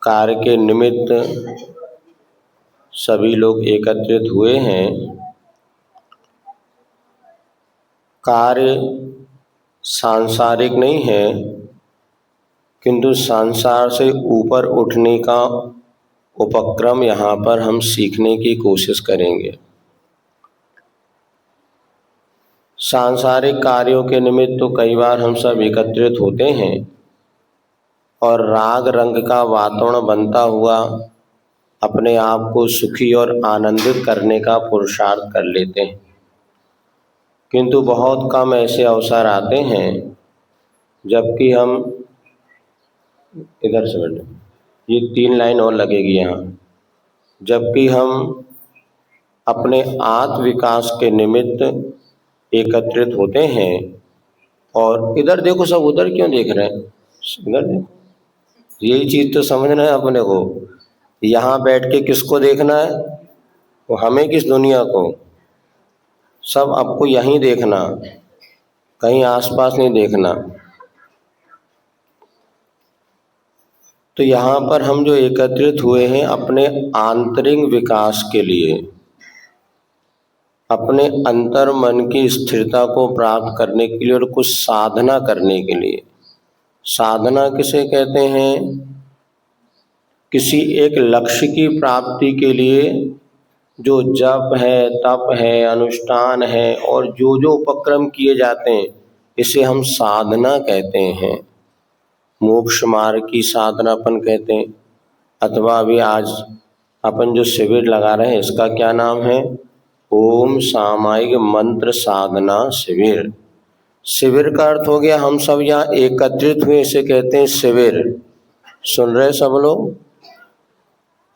कार्य के निमित्त सभी लोग एकत्रित हुए हैं। कार्य सांसारिक नहीं है, किंतु संसार से ऊपर उठने का उपक्रम यहाँ पर हम सीखने की कोशिश करेंगे। सांसारिक कार्यों के निमित्त तो कई बार हम सब एकत्रित होते हैं और राग रंग का वातावरण बनता हुआ अपने आप को सुखी और आनंदित करने का पुरुषार्थ कर लेते हैं, किंतु बहुत कम ऐसे अवसर आते हैं जबकि हम इधर से बैठे, ये 3 लाइन और लगेगी यहाँ, जबकि हम अपने आत्म विकास के निमित्त एकत्रित होते हैं। और इधर देखो, सब उधर क्यों देख रहे हैं? इधर देखो, यही चीज तो समझना है अपने को। यहाँ बैठ के किसको देखना है? तो हमें किस दुनिया को? सब आपको यहीं देखना, कहीं आसपास नहीं देखना। तो यहाँ पर हम जो एकत्रित हुए हैं अपने आंतरिक विकास के लिए, अपने अंतर मन की स्थिरता को प्राप्त करने के लिए और कुछ साधना करने के लिए। साधना किसे कहते हैं? किसी एक लक्ष्य की प्राप्ति के लिए जो जप है, तप है, अनुष्ठान है और जो जो उपक्रम किए जाते हैं, इसे हम साधना कहते हैं। मोक्ष मार्ग की साधना अपन कहते हैं। अथवा अभी आज अपन जो शिविर लगा रहे हैं, इसका क्या नाम है? ओम सामायिक मंत्र साधना शिविर। शिविर का अर्थ हो गया हम सब यहाँ एकत्रित हुए, इसे कहते हैं शिविर। सुन रहे सब लोग?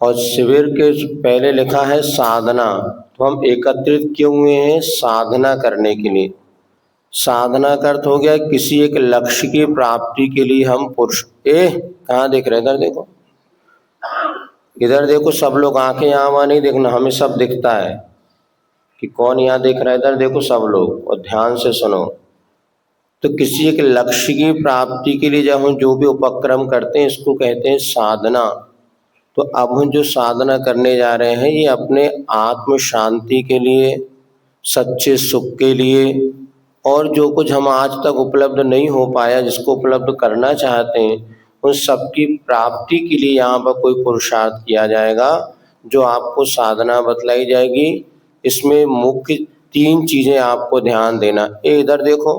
और शिविर के पहले लिखा है साधना। तो हम एकत्रित क्यों हुए हैं? साधना करने के लिए। साधना का अर्थ हो गया किसी एक लक्ष्य की प्राप्ति के लिए हम पुरुष। कहाँ देख रहे? इधर देखो, इधर देखो, सब लोग आंखें यहाँ वहाँ नहीं देखना, हमें सब दिखता है कि कौन यहाँ देख रहा है। इधर देखो सब लोग और ध्यान से सुनो। तो किसी एक लक्ष्य की प्राप्ति के लिए जब हम जो भी उपक्रम करते हैं, इसको कहते हैं साधना। तो अब हम जो साधना करने जा रहे हैं, ये अपने आत्म शांति के लिए, सच्चे सुख के लिए, और जो कुछ हम आज तक उपलब्ध नहीं हो पाया, जिसको उपलब्ध करना चाहते हैं, उन सबकी प्राप्ति के लिए यहाँ पर कोई पुरुषार्थ किया जाएगा, जो आपको साधना बतलाई जाएगी। इसमें मुख्य 3 चीजें आपको ध्यान देना। इधर देखो,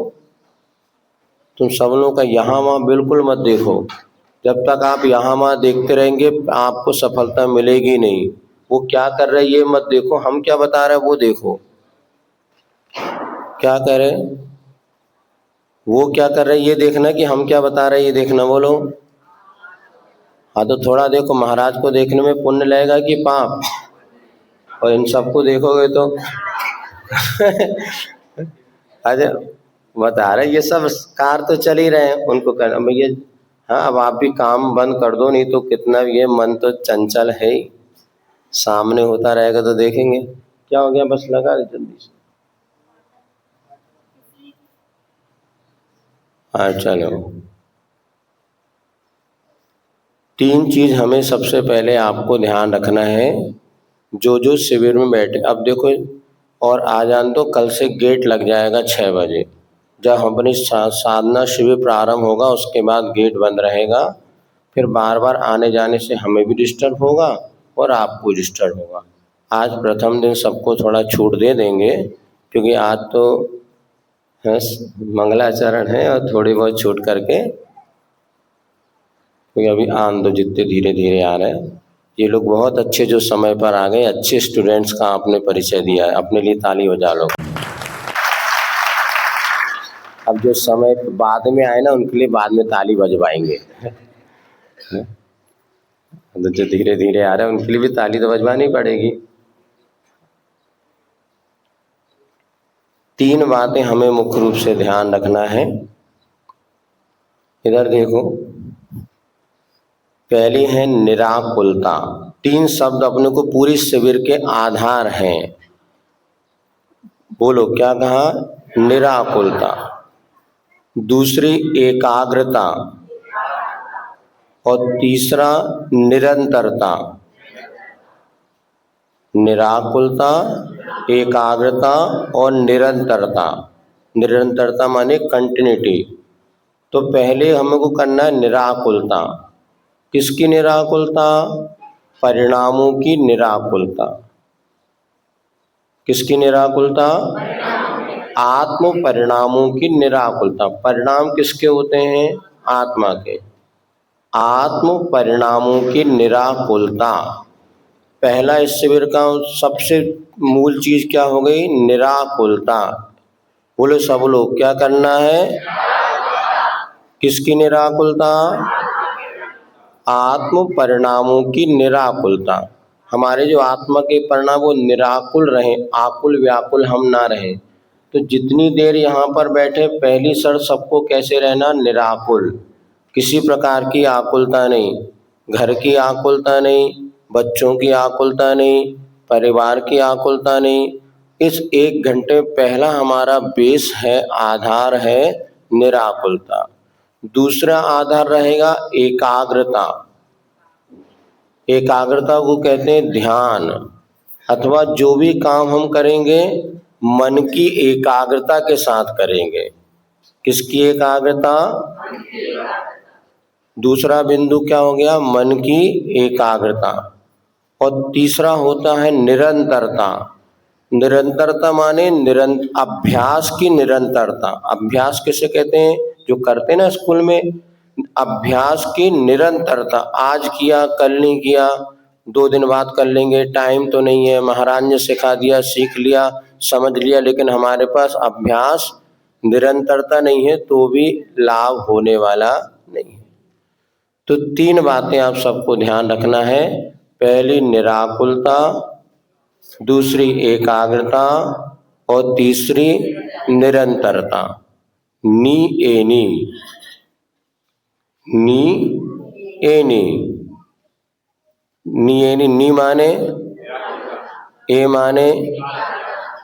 तुम सब लोगों का यहाँ वहाँ बिल्कुल मत देखो। जब तक आप यहाँ वहाँ देखते रहेंगे आपको सफलता मिलेगी नहीं। वो क्या कर रहे ये मत देखो, हम क्या बता रहे हैं वो देखो। क्या कर रहे? वो क्या कर रहे ये देखना, कि हम क्या बता रहे ये देखना। बोलो। हाँ, तो थोड़ा देखो, महाराज को देखने में पुण्य लगेगा कि पाप? और इन सबको देखोगे तो अरे बता रहे ये सब कार तो चल ही रहे हैं, उनको करना भैया। हाँ, अब आप भी काम बंद कर दो, नहीं तो कितना ये मन तो चंचल है ही। सामने होता रहेगा तो देखेंगे। क्या हो गया? बस लगा दे जल्दी से। हाँ चलो। 3 चीज हमें सबसे पहले आपको ध्यान रखना है, जो शिविर में बैठे। अब देखो, और आ जान तो कल से गेट लग जाएगा 6 बजे। जब अपनी साधना शिविर प्रारंभ होगा, उसके बाद गेट बंद रहेगा। फिर बार बार आने जाने से हमें भी डिस्टर्ब होगा और आपको डिस्टर्ब होगा। आज प्रथम दिन सबको थोड़ा छूट दे देंगे, क्योंकि आज तो मंगलाचरण है और थोड़ी बहुत छूट करके, क्योंकि अभी आन दो जितने धीरे धीरे आ रहे हैं। ये लोग बहुत अच्छे जो समय पर आ गए, अच्छे स्टूडेंट्स का आपने परिचय दिया है। अपने लिए ताली बजा लो। अब जो समय बाद में आए ना, उनके लिए बाद में ताली बजवाएंगे। तो जो धीरे धीरे आ रहे हैं उनके लिए भी ताली तो बजवानी पड़ेगी। 3 बातें हमें मुख्य रूप से ध्यान रखना है। इधर देखो, पहली है निराकुलता। 3 शब्द अपने को पूरी शिविर के आधार हैं। बोलो, क्या कहा? निराकुलता। दूसरी एकाग्रता, और तीसरा निरंतरता, निराकुलता, एकाग्रता और निरंतरता। निरंतरता माने कंटिन्यूटी। तो पहले हमको करना है निराकुलता। किसकी निराकुलता? परिणामों की निराकुलता। किसकी निराकुलता? आत्म परिणामों की निराकुलता। परिणाम किसके होते हैं? आत्मा के। आत्म परिणामों की निराकुलता। पहला इस शिविर का सबसे मूल चीज क्या हो गई? निराकुलता। बोले सब लोग, क्या करना है? किसकी निराकुलता? आत्म परिणामों की निराकुलता। हमारे जो आत्मा के परिणाम वो निराकुल रहे, आकुल व्याकुल हम ना रहे। तो जितनी देर यहाँ पर बैठे, पहली शर्त सबको कैसे रहना? निराकुल। किसी प्रकार की आकुलता नहीं, घर की आकुलता नहीं, बच्चों की आकुलता नहीं, परिवार की आकुलता नहीं। इस 1 घंटे पहला हमारा बेस है, आधार है निराकुलता। दूसरा आधार रहेगा एकाग्रता। एकाग्रता को कहते हैं ध्यान, अथवा जो भी काम हम करेंगे मन की एकाग्रता के साथ करेंगे। किसकी एकाग्रता? दूसरा बिंदु क्या हो गया? मन की एकाग्रता। और तीसरा होता है निरंतरता। निरंतरता माने अभ्यास की निरंतरता। अभ्यास किसे कहते हैं? जो करते ना स्कूल में, अभ्यास की निरंतरता। आज किया, कल नहीं किया, 2 दिन बाद कर लेंगे, टाइम तो नहीं है, महाराज ने सिखा दिया, सीख लिया, समझ लिया, लेकिन हमारे पास अभ्यास निरंतरता नहीं है तो भी लाभ होने वाला नहीं है। तो 3 बातें आप सबको ध्यान रखना है। पहली निराकुलता, दूसरी एकाग्रता और तीसरी निरंतरता। नी एनी, नी एनी। नी एनी, नी माने ए माने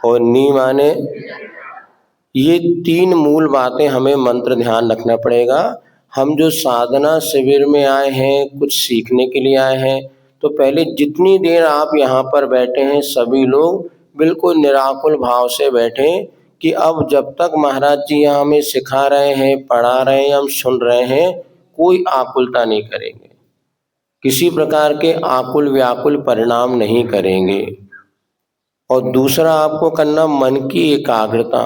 और नी माने। ये 3 मूल बातें हमें मंत्र ध्यान रखना पड़ेगा। हम जो साधना शिविर में आए हैं, कुछ सीखने के लिए आए हैं, तो पहले जितनी देर आप यहाँ पर बैठे हैं सभी लोग बिल्कुल निराकुल भाव से बैठें कि अब जब तक महाराज जी यहाँ हमें सिखा रहे हैं, पढ़ा रहे हैं, हम सुन रहे हैं, कोई आकुलता नहीं करेंगे, किसी प्रकार के आकुल व्याकुल परिणाम नहीं करेंगे। और दूसरा आपको करना मन की एकाग्रता।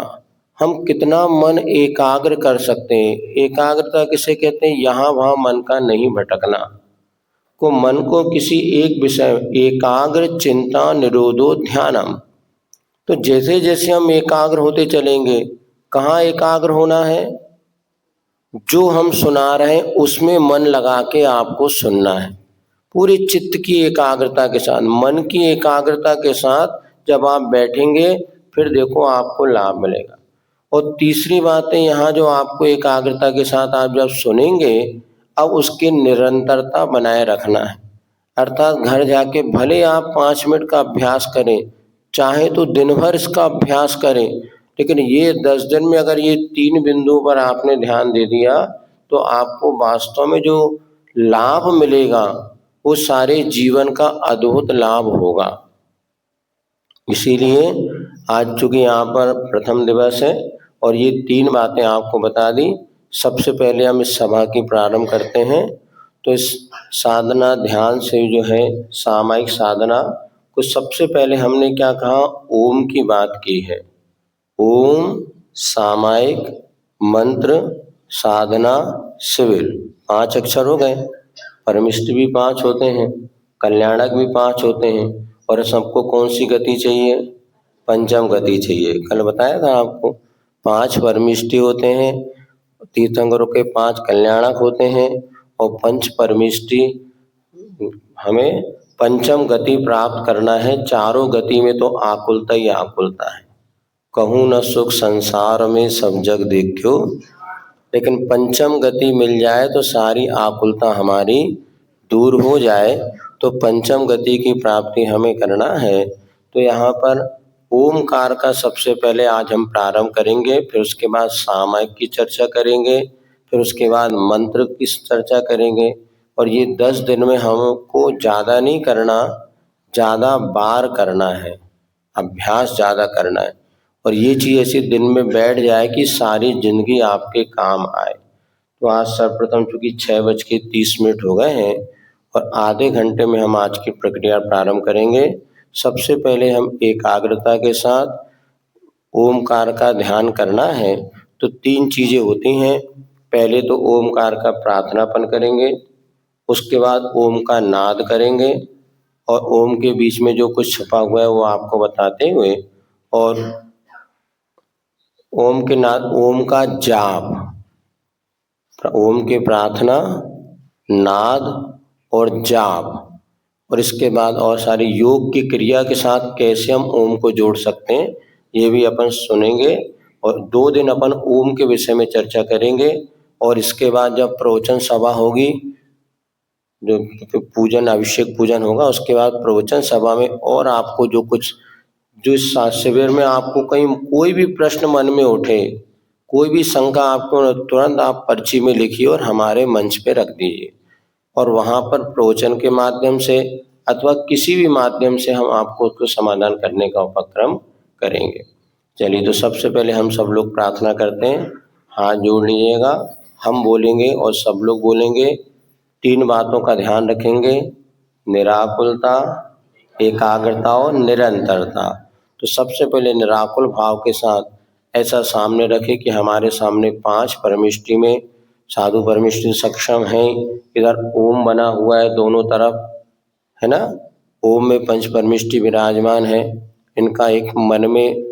हम कितना मन एकाग्र कर सकते हैं? एकाग्रता किसे कहते हैं? यहाँ वहाँ मन का नहीं भटकना। को मन को किसी एक विषय, एकाग्र चिंता निरोधो ध्यानम। तो जैसे जैसे हम एकाग्र होते चलेंगे, कहाँ एकाग्र होना है? जो हम सुना रहे हैं उसमें मन लगा के आपको सुनना है, पूरे चित्त की एकाग्रता के साथ, मन की एकाग्रता के साथ जब आप बैठेंगे, फिर देखो आपको लाभ मिलेगा। और तीसरी बात है, यहाँ जो आपको एकाग्रता के साथ आप जब सुनेंगे, अब उसकी निरंतरता बनाए रखना है। अर्थात घर जाके भले आप 5 मिनट का अभ्यास करें, चाहे तो दिन भर इसका अभ्यास करें, लेकिन ये 10 दिन में अगर ये 3 बिंदुओं पर आपने ध्यान दे दिया तो आपको वास्तव में जो लाभ मिलेगा वो सारे जीवन का अद्भुत लाभ होगा। इसीलिए आज चूंकि यहाँ पर प्रथम दिवस है और ये 3 बातें आपको बता दी, सबसे पहले हम इस सभा की प्रारंभ करते हैं। तो इस साधना ध्यान से जो है सामायिक साधना को सबसे पहले हमने क्या कहा? ओम की बात की है। ओम सामायिक मंत्र साधना शिविर, 5 अक्षर हो गए। परमिष्ट भी 5 होते हैं, कल्याणक भी 5 होते हैं। और सबको कौन सी गति चाहिए? पंचम गति चाहिए। कल बताया था आपको, 5 परमिष्टि होते हैं, तीर्थंकरों के 5 कल्याणक होते हैं और 5 परमिष्टि। हमें पंचम गति प्राप्त करना है। चारों गति में तो आकुलता ही आकुलता है। कहूँ न सुख संसार में सब जग देखो, लेकिन पंचम गति मिल जाए तो सारी आकुलता हमारी दूर हो जाए। तो पंचम गति की प्राप्ति हमें करना है। तो यहाँ पर ओमकार का सबसे पहले आज हम प्रारंभ करेंगे, फिर उसके बाद सामायिक की चर्चा करेंगे, फिर उसके बाद मंत्र की चर्चा करेंगे और ये 10 दिन में हमको ज़्यादा नहीं करना, ज़्यादा बार करना है, अभ्यास ज़्यादा करना है और ये चीज़ ऐसी दिन में बैठ जाए कि सारी जिंदगी आपके काम आए। तो आज सर्वप्रथम चूंकि 6:30 हो गए हैं और आधे घंटे में हम आज की प्रक्रिया प्रारंभ करेंगे। सबसे पहले हम एकाग्रता के साथ ओमकार का ध्यान करना है। तो 3 चीजें होती हैं। पहले तो ओमकार का प्रार्थनापन करेंगे, उसके बाद ओम का नाद करेंगे और ओम के बीच में जो कुछ छुपा हुआ है वो आपको बताते हुए और ओम के नाद, ओम का जाप, ओम के प्रार्थना, नाद और जाप और इसके बाद और सारी योग की क्रिया के साथ कैसे हम ओम को जोड़ सकते हैं ये भी अपन सुनेंगे और 2 दिन अपन ओम के विषय में चर्चा करेंगे। और इसके बाद जब प्रवचन सभा होगी, जो पूजन अभिषेक पूजन होगा, उसके बाद प्रवचन सभा में और आपको जो कुछ जो इस शिविर में आपको कहीं कोई भी प्रश्न मन में उठे, कोई भी शंका आपको, तुरंत आप पर्ची में लिखिए और हमारे मंच पे रख दीजिए और वहाँ पर प्रवचन के माध्यम से अथवा किसी भी माध्यम से हम आपको उसको समाधान करने का उपक्रम करेंगे। चलिए, तो सबसे पहले हम सब लोग प्रार्थना करते हैं। हाथ जोड़ लीजिएगा, हम बोलेंगे और सब लोग बोलेंगे। 3 बातों का ध्यान रखेंगे, निराकुलता, एकाग्रता और निरंतरता। तो सबसे पहले निराकुल भाव के साथ ऐसा सामने रखें कि हमारे सामने 5 परमिष्टि में साधु परमिष्टि सक्षम हैं। इधर ओम बना हुआ है दोनों तरफ, है ना। ओम में पंच परमिष्टि विराजमान है। इनका एक मन में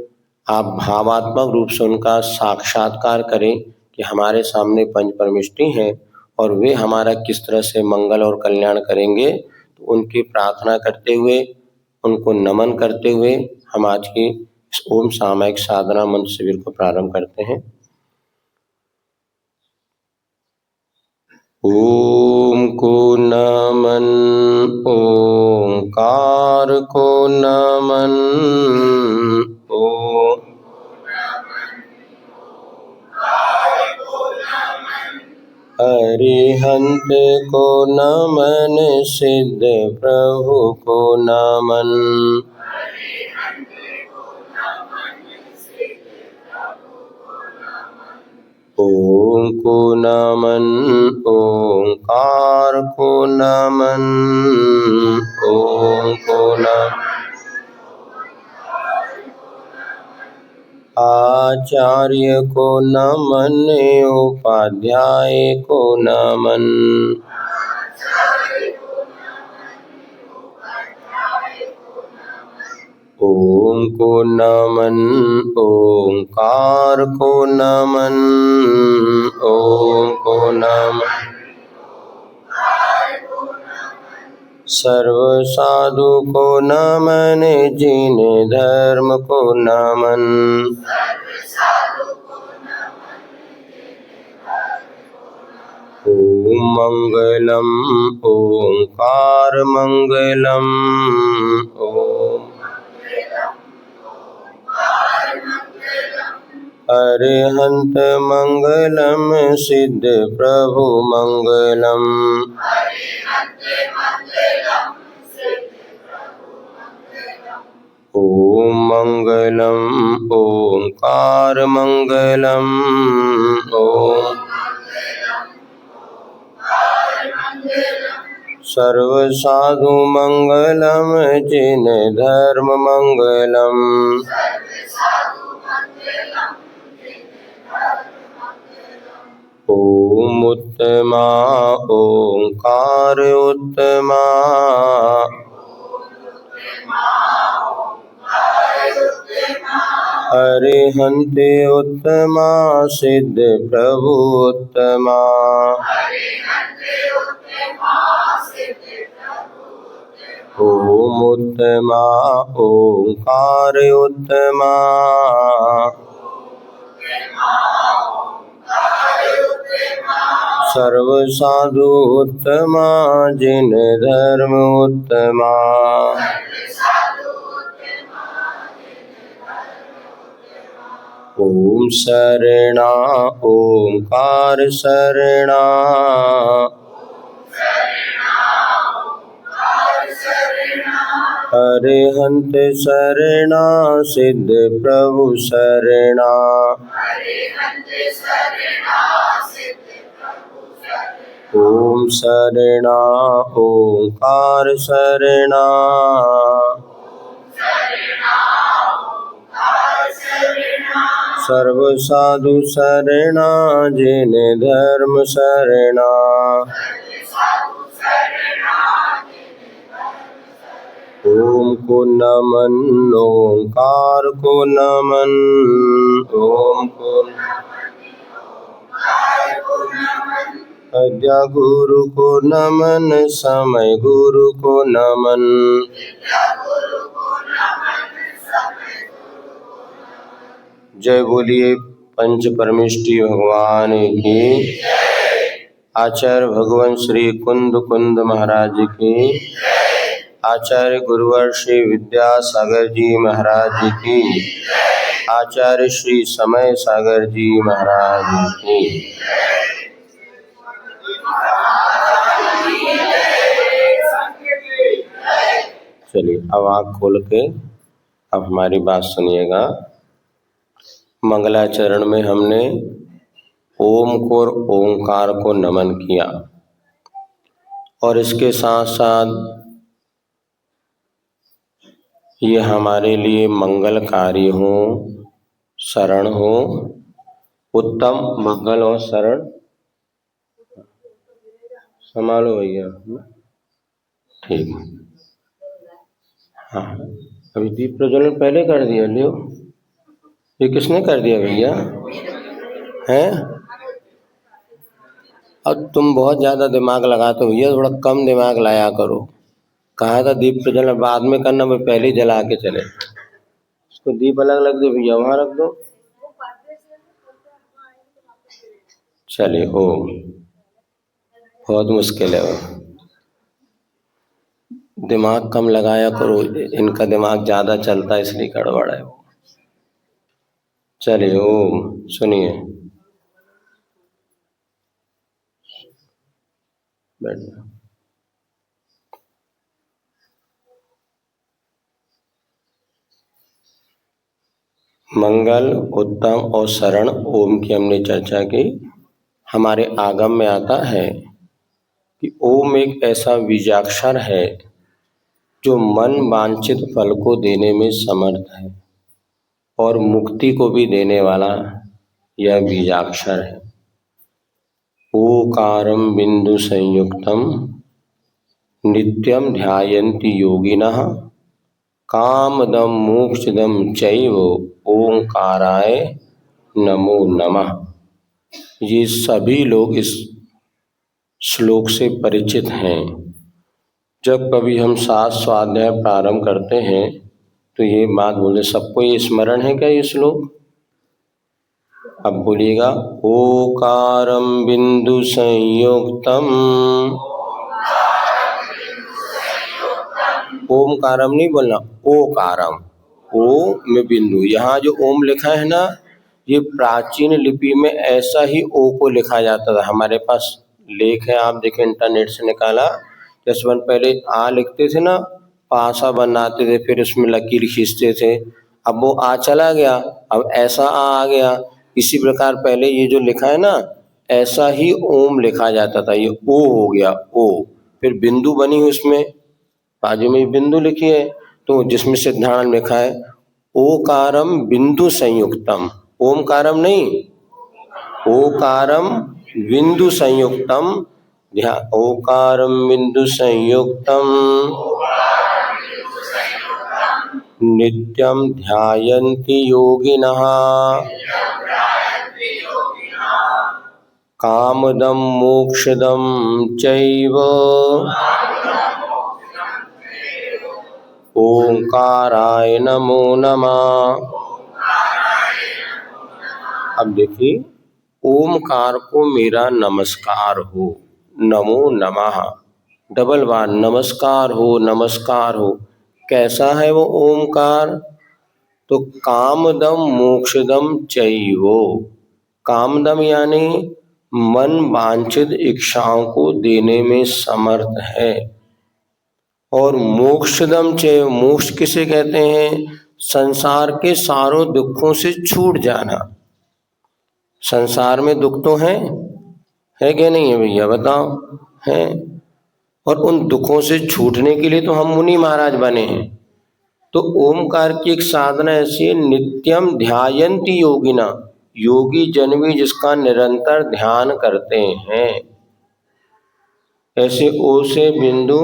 आप भावात्मक रूप से उनका साक्षात्कार करें कि हमारे सामने पंच परमिष्टि हैं और वे हमारा किस तरह से मंगल और कल्याण करेंगे। तो उनकी प्रार्थना करते हुए, उनको नमन करते हुए हम आज की इस ओम सामयिक साधना मंत्र शिविर को प्रारंभ करते हैं। ओम को नमन, ओंकार को नमन, ओम अरिहंत को नमन, सिद्ध प्रभु को नमन, ओम को नमन, ओंकार को नमन, ओम को नमन, आचार्य को नमन, उपाध्याय को नमन, ओम को नमन, ओंकार को नमन, ओम को नमन, सर्व साधु को नमन, जिन धर्म को नमन, ओम मंगलम, ओंकार मंगलम, ओम अरिहंत मंगलम, सिद्ध प्रभु मंगलम, ओम मंगलम, ओंकार मंगलम, ओम सर्व साधु मंगलम, जिन धर्म मंगलम, ओम उत्तमा, ओंकार उत्तमा, अरिहंत उत्तमा, सिद्ध प्रभु उत्तमा, ओम उत्तमा, ओंकार उत्तमा, सर्व साधु उत्तमा, जिन धर्म उत्तमा, ओम शरणा, ओंकार शरणा, अरिहंत शरणा सिद्ध प्रभु शरणा। ओम शरणा ओंकार शरणा। सर्व साधु शरणा जिन धर्म शरणा। ओम को नमन ओंकार को नमन। ओम को अद्या गुरु को नमन समय गुरु को नमन। जय बोलिए पंच परमेष्टि भगवान की। आचार्य भगवान श्री कुंद कुंद महाराज की। आचार्य गुरुवर श्री विद्यासागर जी महाराज की। आचार्य श्री समय सागर जी महाराज की। चलिए अब आँख खोल के अब हमारी बात सुनिएगा। मंगलाचरण में हमने ओम को और ओंकार को नमन किया और इसके साथ साथ ये हमारे लिए मंगलकारी हो, शरण हो, उत्तम मंगल और शरण। संभालो भैया, ठीक। हाँ, अभी दीप प्रज्वलन पहले कर दिया। लियो, ये किसने कर दिया भैया? हैं? अब तुम बहुत ज़्यादा दिमाग लगाते हो भैया, थोड़ा कम दिमाग लाया करो। कहा था दीप प्रज्वलन बाद में करना, मैं पहले जला के चले। इसको दीप अलग अलग दो भैया, वहाँ रख दो। चलिए हो, बहुत मुश्किल है वो। दिमाग कम लगाया करो, इनका दिमाग ज़्यादा चलता है इसलिए गड़बड़ है वो। चलिए ओम सुनिए, बैठ। मंगल, उत्तम और शरण ओम की हमने चर्चा की। हमारे आगम में आता है कि ओम एक ऐसा बीजाक्षर है जो मन वांछित फल को देने में समर्थ है और मुक्ति को भी देने वाला यह बीजाक्षर है। ओकारम बिंदु संयुक्तम नित्यम ध्यायन्ति योगिनः कामदम मोक्षदम चैव ओंकाराय नमो नमः। ये सभी लोग इस श्लोक से परिचित हैं। जब कभी हम 7 स्वाध्याय प्रारंभ करते हैं तो ये बात बोले, सबको ये स्मरण है क्या ये श्लोक? अब बोलिएगा, ओकारम बिंदु संयुक्तम। ओमकारम नहीं बोलना, ओकारम। ओ में बिंदु, यहाँ जो ओम लिखा है ना, ये प्राचीन लिपि में ऐसा ही ओ को लिखा जाता था। हमारे पास लेख है, आप देखें इंटरनेट से निकाला। जैसे पहले आ लिखते थे ना, पासा बनाते थे, फिर उसमें लकीर खींचते थे। अब वो आ चला गया, अब ऐसा आ गया। इसी प्रकार पहले ये जो लिखा है ना, ऐसा ही ओम लिखा जाता था। ये ओ हो गया ओ, फिर बिंदु बनी उसमें, बाजू में बिंदु लिखी है, तो जिसमें सिद्धांत लिखा है ओकारम बिंदु संयुक्तम। ओमकारम नहीं, ओकारम बिंदु संयुक्तम। ध्यान, ओकारम बिंदु संयुक्तम नित्यम ध्यायन्ति योगिनः कामदम मोक्षदम चैव ओंकाराय नमो नमः। अब देखिए, ओमकार को मेरा नमस्कार हो, नमो नमः, डबल बार नमस्कार हो, नमस्कार हो। कैसा है वो ओमकार? तो कामदम मोक्षदम चैवो। कामदम यानी मन वांछित इच्छाओं को देने में समर्थ है और मोक्षदम चे, मोक्ष किसे कहते हैं? संसार के सारों दुखों से छूट जाना। संसार में दुख तो है कि नहीं है भैया, बताओ, है। और उन दुखों से छूटने के लिए तो हम मुनि महाराज बने हैं। तो ओमकार की एक साधना ऐसी है, नित्यम ध्यायन्ति योगिना, योगी जन भी जिसका निरंतर ध्यान करते हैं। ऐसे ओ से बिंदु,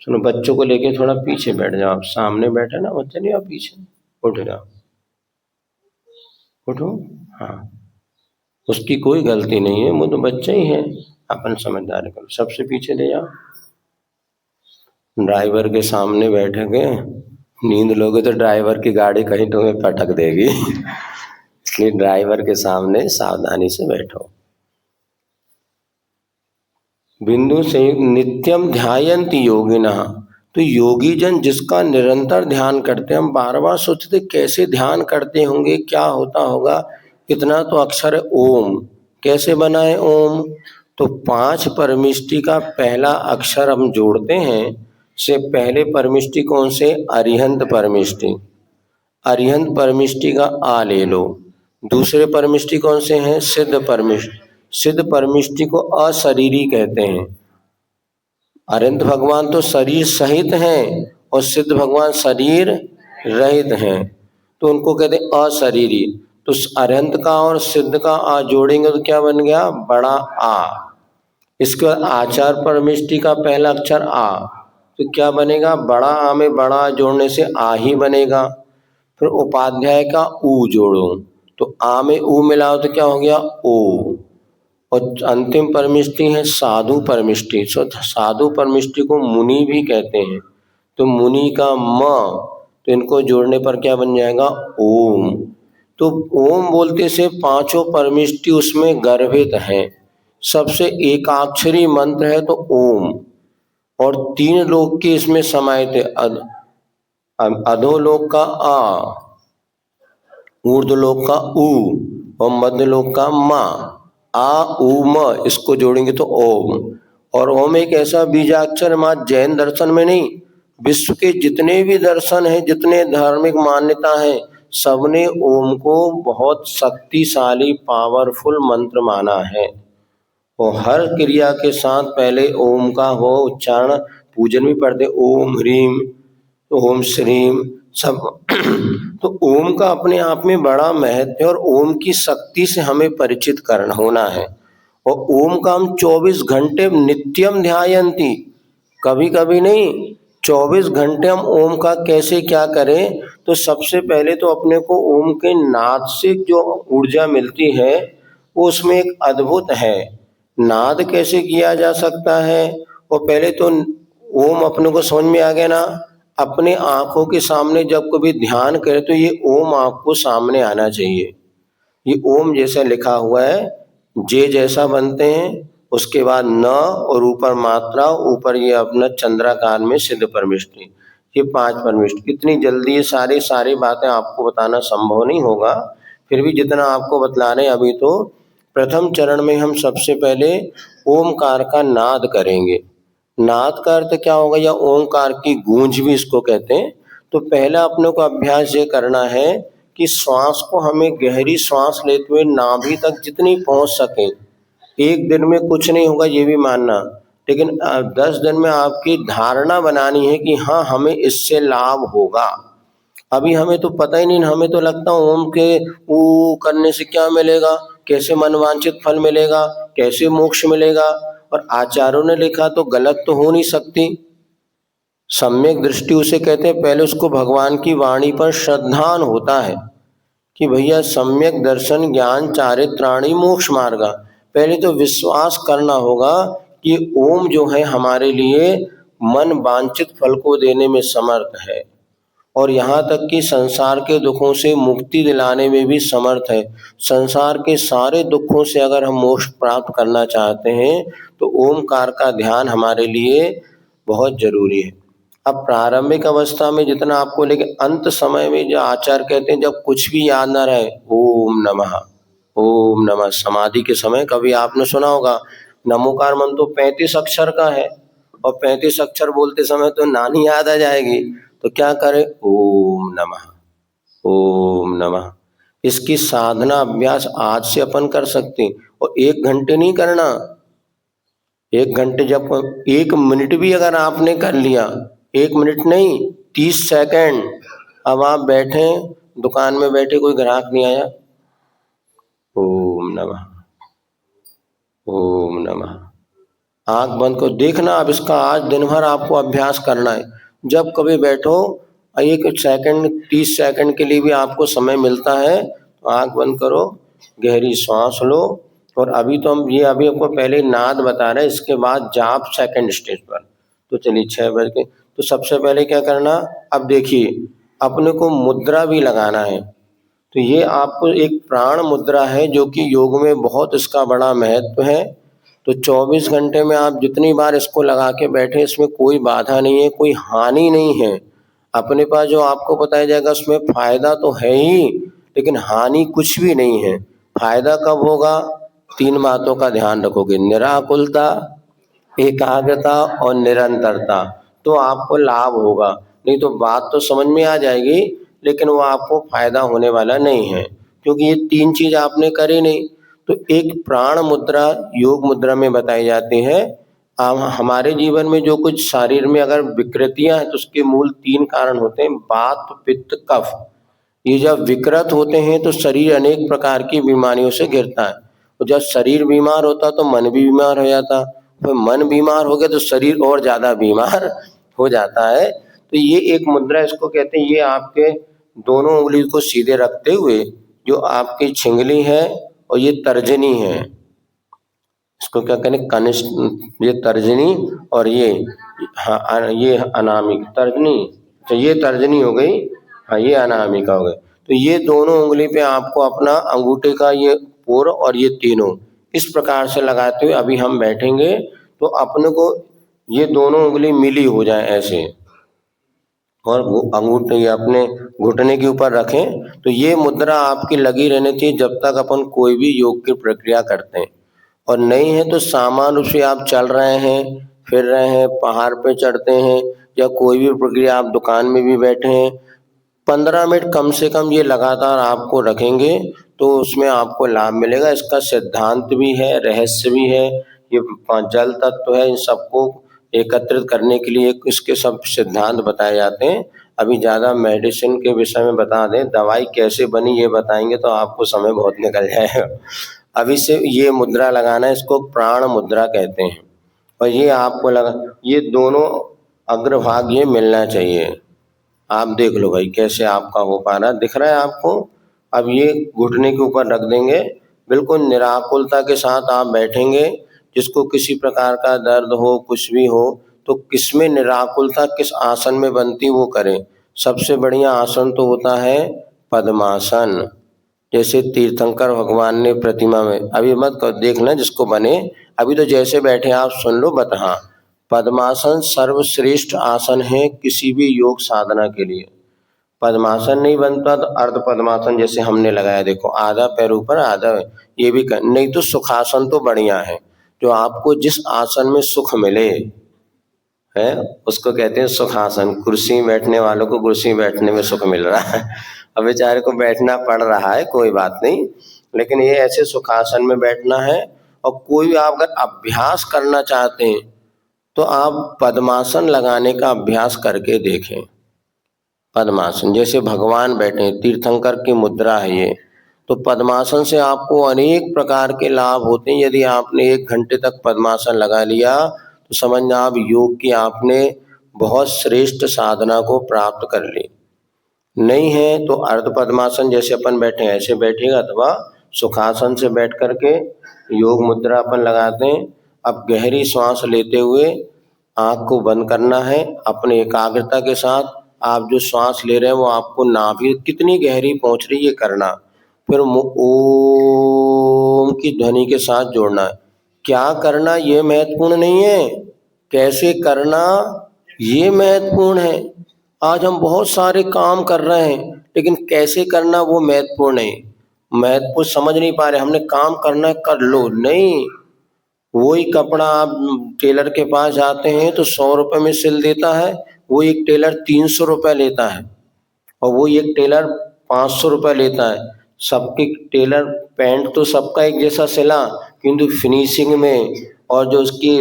सुनो, बच्चों को लेके थोड़ा पीछे बैठ जाओ, आप सामने बैठे ना बच्चे, नहीं आप पीछे उठ जाओ, उठो। हाँ, उसकी कोई गलती नहीं है, वो तो बच्चा ही है, अपन समझदारी करो। सबसे पीछे ले जाओ। ड्राइवर के सामने बैठे के नींद लोगे तो ड्राइवर की गाड़ी कहीं तुम्हें पटक देगी। इसलिए ड्राइवर के सामने सावधानी से बैठो। बिंदु संयुक्त नित्यम ध्यायन्ति योगिना, तो योगी जन जिसका निरंतर ध्यान करते हैं। हम बार बार सोचते कैसे ध्यान करते होंगे, क्या होता होगा। इतना तो अक्षर है ओम। कैसे बनाए ओम? तो 5 परमिष्टि का पहला अक्षर हम जोड़ते हैं। से पहले परमिष्टि कौन से? अरिहंत परमिष्टि। अरिहंत परमिष्टि का आ ले लो। दूसरे परमिष्टि कौन से हैं? सिद्ध परमिष्टि। सिद्ध परमिष्टि को अशरीरी कहते हैं। अरिहंत भगवान तो शरीर सहित हैं और सिद्ध भगवान शरीर रहित हैं, तो उनको कहते हैं अशरीरी। तो अरिहंत का और सिद्ध का आ जोड़ेंगे तो क्या बन गया? बड़ा आ। इसके बाद आचार परमिष्टि का पहला अक्षर आ, तो क्या बनेगा? बड़ा आ में बड़ा आ जोड़ने से आ ही बनेगा। फिर उपाध्याय का ऊ जोड़ो, तो आ में ऊ मिलाओ तो क्या हो गया? ओ। और अंतिम परमिष्टि है साधु परमिष्टि। साधु परमिष्टि को मुनि भी कहते हैं, तो मुनि का म, तो इनको जोड़ने पर क्या बन जाएगा? ओम। तो ओम बोलते से 5 परमिष्टि उसमें गर्भित हैं। सबसे एकाक्षरी मंत्र है तो ओम। और 3 लोक के इसमें समाहित है। अधोलोक का आ, ऊर्ध्वलोक का ऊ और मध्यलोक का मा। आ ऊ म, इसको जोड़ेंगे तो ओम। और ओम एक ऐसा बीजाक्षर मात्र जैन दर्शन में नहीं, विश्व के जितने भी दर्शन हैं, जितने धार्मिक मान्यता है, सबने ओम को बहुत शक्तिशाली पावरफुल मंत्र माना है। और हर क्रिया के साथ पहले ओम का हो उच्चारण। पूजन भी पढ़ते ओम ह्रीम, ओम श्रीम सब। तो ओम का अपने आप में बड़ा महत्व है और ओम की शक्ति से हमें परिचित करना होना है। और ओम का हम 24 घंटे नित्यम ध्यायन्ति, कभी कभी नहीं, 24 घंटे हम ओम का कैसे क्या करें? तो सबसे पहले तो अपने को ओम के नाद से जो ऊर्जा मिलती है वो उसमें एक अद्भुत है। नाद कैसे किया जा सकता है? और पहले तो ओम अपने को समझ में आ गया ना। अपने आंखों के सामने जब कभी ध्यान करे तो ये ओम आंख को सामने आना चाहिए। ये ओम जैसा लिखा हुआ है, जे जैसा बनते हैं, उसके बाद न और ऊपर मात्रा, ऊपर ये अपना चंद्राकार में सिद्ध परमिष्टि। ये 5 परमिष्टि। इतनी जल्दी ये सारी बातें आपको बताना संभव नहीं होगा, फिर भी जितना आपको बतला रहे हैं अभी, तो प्रथम चरण में हम सबसे पहले ओमकार का नाद करेंगे। नाद का अर्थ क्या होगा? या ओमकार की गूंज भी इसको कहते हैं। तो पहला अपने को अभ्यास ये करना है कि श्वास को हमें गहरी श्वास लेते हुए नाभि तक जितनी पहुंच सके। एक दिन में कुछ नहीं होगा ये भी मानना, लेकिन 10 दिन में आपकी धारणा बनानी है कि हाँ हमें इससे लाभ होगा। अभी हमें तो पता ही नहीं, हमें तो लगता है ओम के ऊ करने से क्या मिलेगा, कैसे मनवांचित फल मिलेगा, कैसे मोक्ष मिलेगा। और आचार्यों ने लिखा तो गलत तो हो नहीं सकती। सम्यक दृष्टि उसे कहते हैं, पहले उसको भगवान की वाणी पर श्रद्धान होता है कि भैया सम्यक दर्शन ज्ञान चारित्राणी मोक्ष मार्गा। पहले तो विश्वास करना होगा कि ओम जो है हमारे लिए मन वांछित फल को देने में समर्थ है और यहाँ तक कि संसार के दुखों से मुक्ति दिलाने में भी समर्थ है। संसार के सारे दुखों से अगर हम मोक्ष प्राप्त करना चाहते हैं तो ओमकार का ध्यान हमारे लिए बहुत जरूरी है। अब प्रारंभिक अवस्था में जितना आपको, लेकिन अंत समय में जो आचार्य कहते हैं जब कुछ भी याद ना रहे, ओम नमः, ओम नमः। समाधि के समय कभी आपने सुना होगा नमोकार मंत्र तो 35 अक्षर का है, और 35 अक्षर बोलते समय तो नानी याद आ जाएगी, तो क्या करें, ओम नमः, ओम नमः। इसकी साधना अभ्यास आज से अपन कर सकते हैं, और 1 घंटे नहीं करना। 1 घंटे जब 1 मिनट भी अगर आपने कर लिया, 1 मिनट नहीं 30 सेकंड। अब आप बैठे, दुकान में बैठे, कोई ग्राहक नहीं आया, ओम नमः, ओम नमः। आंख बंद को देखना। अब इसका आज दिन भर आपको अभ्यास करना है। जब कभी बैठो, 1 सेकंड 30 सेकंड के लिए भी आपको समय मिलता है तो आंख बंद करो, गहरी सांस लो। और अभी तो हम ये अभी आपको पहले नाद बता रहे हैं, इसके बाद जाप सेकंड स्टेज पर। तो चलिए 6 बज के, तो सबसे पहले क्या करना, अब देखिए अपने को मुद्रा भी लगाना है। तो ये आपको एक प्राण मुद्रा है जो कि योग में बहुत इसका बड़ा महत्व है। तो 24 घंटे में आप जितनी बार इसको लगा के बैठे, इसमें कोई बाधा नहीं है, कोई हानि नहीं है। अपने पास जो आपको बताया जाएगा उसमें फायदा तो है ही, लेकिन हानि कुछ भी नहीं है। फायदा कब होगा, 3 बातों का ध्यान रखोगे, निराकुलता, एकाग्रता और निरंतरता, तो आपको लाभ होगा। नहीं तो बात तो समझ में आ जाएगी, लेकिन वो आपको फायदा होने वाला नहीं है, क्योंकि ये 3 चीज आपने करी नहीं। तो एक प्राण मुद्रा योग मुद्रा में बताई जाती है। हमारे जीवन में जो कुछ शरीर में अगर विकृतियां हैं तो उसके मूल 3 कारण होते हैं, वात, पित्त, कफ। ये जब विकृत होते हैं तो शरीर अनेक प्रकार की बीमारियों से घिरता है, और जब शरीर बीमार होता तो मन भी बीमार हो जाता, तो मन बीमार हो गया तो शरीर और ज्यादा बीमार हो जाता है। तो ये एक मुद्रा इसको कहते हैं, ये आपके दोनों उंगली को सीधे रखते हुए, जो आपकी छिंगली है और ये तर्जनी है, इसको क्या कहते हैं, कनिष्ठ, ये तर्जनी और ये, हाँ ये अनामिक तर्जनी, तो ये तर्जनी हो गई, हाँ ये अनामिका हो गई। तो ये दोनों उंगली पे आपको अपना अंगूठे का ये पोर और ये तीनों इस प्रकार से लगाते हुए अभी हम बैठेंगे, तो अपने को ये दोनों उंगली मिली हो जाए ऐसे, और वो अंगूठे ये अपने घुटने के ऊपर रखें। तो ये मुद्रा आपकी लगी रहनी चाहिए जब तक अपन कोई भी योग की प्रक्रिया करते हैं। और नहीं है तो सामान्य रूप से आप चल रहे हैं, फिर रहे हैं, पहाड़ पे चढ़ते हैं, या कोई भी प्रक्रिया, आप दुकान में भी बैठे हैं, 15 मिनट कम से कम ये लगातार आपको रखेंगे तो उसमें आपको लाभ मिलेगा। इसका सिद्धांत भी है, रहस्य भी है, ये 5 जल तत्व है, इन सबको एकत्रित करने के लिए इसके सब सिद्धांत बताए जाते हैं। अभी ज़्यादा मेडिसिन के विषय में बता दें, दवाई कैसे बनी ये बताएंगे तो आपको समय बहुत निकल जाएगा। अभी से ये मुद्रा लगाना है, इसको प्राण मुद्रा कहते हैं। और ये आपको लगा, ये दोनों अग्रभाग ये मिलना चाहिए। आप देख लो भाई कैसे आपका हो पा रहा है, दिख रहा है आपको। अब ये घुटने के ऊपर रख देंगे, बिल्कुल निराकुलता के साथ आप बैठेंगे। जिसको किसी प्रकार का दर्द हो, कुछ भी हो, तो किसमें निराकुलता किस आसन में बनती वो करें। सबसे बढ़िया आसन तो होता है पद्मासन, जैसे तीर्थंकर भगवान ने प्रतिमा में, अभी मत देखना जिसको बने, अभी तो जैसे बैठे आप सुन लो बता। हाँ, पद्मासन सर्वश्रेष्ठ आसन है किसी भी योग साधना के लिए। पद्मासन नहीं बनता तो अर्ध पद्मासन जैसे हमने लगाया, देखो आधा पैर ऊपर आधा, ये भी कर, नहीं तो सुखासन तो बढ़िया है, जो आपको जिस आसन में सुख मिले है उसको कहते हैं सुखासन। कुर्सी में बैठने वालों को कुर्सी में बैठने में सुख मिल रहा है, अब बेचारे को बैठना पड़ रहा है, कोई बात नहीं, लेकिन ये ऐसे सुखासन में बैठना है। और कोई भी आप अगर अभ्यास करना चाहते हैं तो आप पद्मासन लगाने का अभ्यास करके देखें। पद्मासन जैसे भगवान बैठे, तीर्थंकर की मुद्रा है ये, तो पद्मासन से आपको अनेक प्रकार के लाभ होते हैं। यदि आपने 1 घंटे तक पद्मासन लगा लिया तो समझना आप योग की आपने बहुत श्रेष्ठ साधना को प्राप्त कर ली। नहीं है तो अर्ध पद्मासन जैसे अपन बैठे ऐसे बैठेगा, अथवा सुखासन से बैठ करके योग मुद्रा अपन लगाते हैं। अब गहरी सांस लेते हुए आंख को बंद करना है, अपने एकाग्रता के साथ आप जो श्वास ले रहे हैं वो आपको नाभि कितनी गहरी पहुंच रही है करना, फिर ओम की ध्वनि के साथ जोड़ना है। क्या करना ये महत्वपूर्ण नहीं है, कैसे करना ये महत्वपूर्ण है। आज हम बहुत सारे काम कर रहे हैं लेकिन कैसे करना वो महत्वपूर्ण है। महत्वपूर्ण समझ नहीं पा रहे, हमने काम करना है कर लो, नहीं, वही कपड़ा आप टेलर के पास जाते हैं तो 100 रुपए में सिल देता है, वो एक टेलर 300 रुपए लेता है और वो एक टेलर 500 रुपए लेता है। सबके टेलर पैंट तो सबका एक जैसा सिला, किंतु फिनिशिंग में और जो उसकी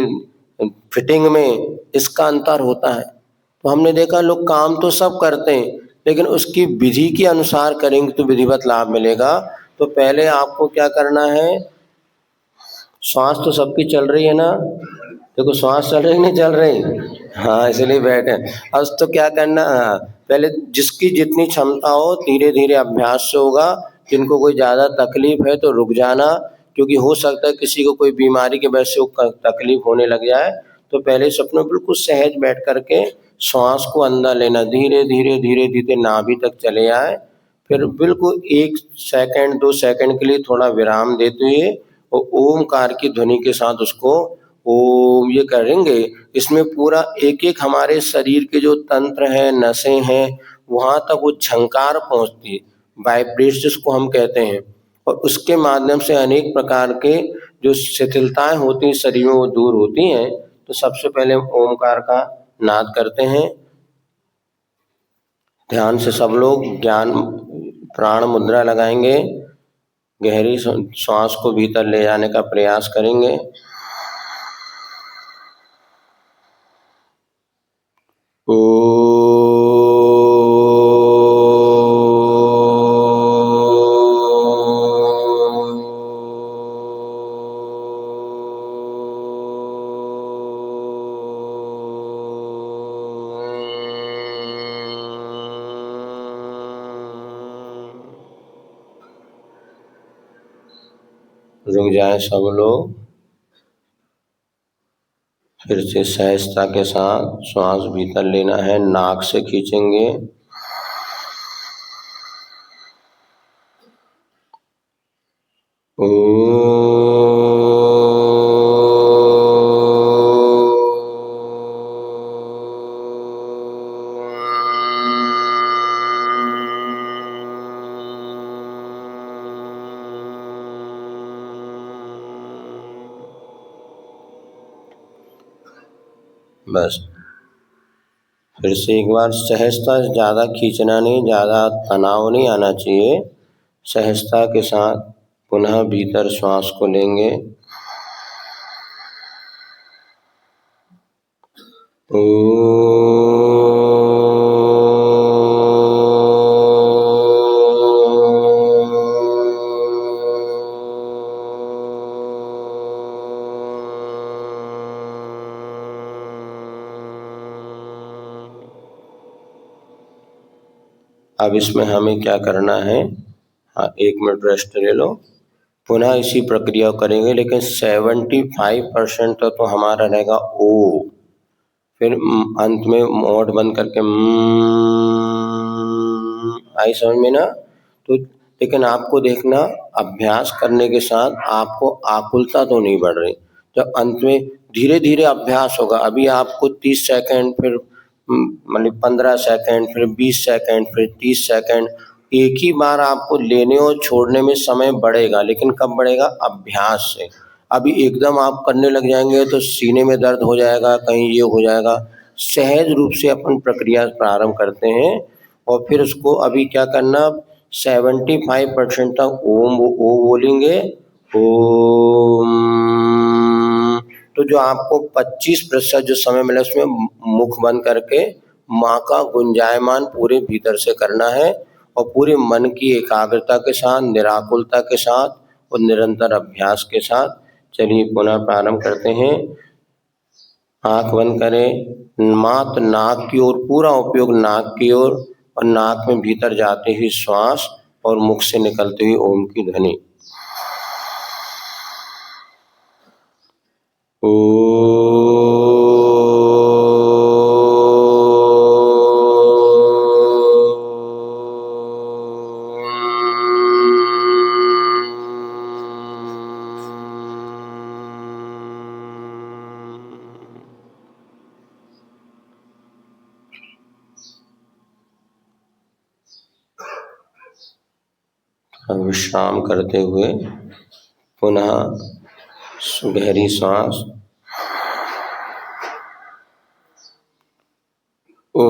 फिटिंग में इसका अंतर होता है। तो हमने देखा लोग काम तो सब करते हैं, लेकिन उसकी विधि के अनुसार करेंगे तो विधिवत लाभ मिलेगा। तो पहले आपको क्या करना है, श्वास तो सबकी चल रही है ना, देखो श्वास चल रही नहीं चल रही, हाँ इसलिए बैठे। अब तो क्या करना, हाँ पहले जिसकी जितनी क्षमता हो धीरे धीरे अभ्यास से होगा। जिनको कोई ज़्यादा तकलीफ है तो रुक जाना, क्योंकि हो सकता है किसी को कोई बीमारी की वजह से तकलीफ होने लग जाए। तो पहले सपनों बिल्कुल सहज बैठ करके श्वास को अंदर लेना, धीरे धीरे धीरे धीरे नाभि तक चले आए। फिर बिल्कुल 1 सेकंड 2 सेकंड के लिए थोड़ा विराम देते हुए और ओमकार की ध्वनि के साथ उसको ओम ये करेंगे। इसमें पूरा एक एक हमारे शरीर के जो तंत्र हैं, नसें हैं, वहाँ तक वो झंकार पहुँचती है, वाइब्रेशन जिसको हम कहते हैं। और उसके माध्यम से अनेक प्रकार के जो शिथिलताएं होती हैं शरीर में वो दूर होती हैं। तो सबसे पहले हम ओमकार का नाद करते हैं। ध्यान से सब लोग ज्ञान प्राण मुद्रा लगाएंगे, गहरी श्वास को भीतर ले जाने का प्रयास करेंगे। रुक जाए सब लोग, फिर से सहजता के साथ श्वास भीतर लेना है, नाक से खींचेंगे। बस फिर से एक बार सहजता, ज़्यादा खींचना नहीं, ज़्यादा तनाव नहीं आना चाहिए। सहजता के साथ पुनः भीतर श्वास को लेंगे। अब इसमें हमें क्या करना है, हाँ 1 मिनट रेस्ट ले लो, पुनः इसी प्रक्रिया करेंगे, लेकिन 75% तो हमारा रहेगा ओ। फिर अंत में मोड बंद करके आई समझ में ना। तो लेकिन आपको देखना, अभ्यास करने के साथ आपको आकुलता तो नहीं बढ़ रही। जब अंत में धीरे धीरे अभ्यास होगा, अभी आपको 30 सेकंड, फिर मतलब 15 सेकंड, फिर 20 सेकंड, फिर 30 सेकंड, एक ही बार आपको लेने और छोड़ने में समय बढ़ेगा। लेकिन कब बढ़ेगा, अभ्यास से। अभी एकदम आप करने लग जाएंगे तो सीने में दर्द हो जाएगा, कहीं ये हो जाएगा। सहज रूप से अपन प्रक्रिया प्रारंभ करते हैं और फिर उसको अभी क्या करना, 75% तक ओम ओ बोलेंगे, ओम। तो जो आपको 25% जो समय मिला उसमें मुख बंद करके माँ का गुंजायमान पूरे भीतर से करना है और पूरे मन की एकाग्रता के साथ, निराकुलता के साथ और निरंतर अभ्यास के साथ। चलिए पुनः प्रारंभ करते हैं। आंख बंद करें, मात्र नाक की ओर पूरा उपयोग, नाक की ओर, और नाक में भीतर जाते ही श्वास और मुख से निकलते हुए ओम की ध्वनि। विश्राम करते हुए पुनः गहरी सांस। ओ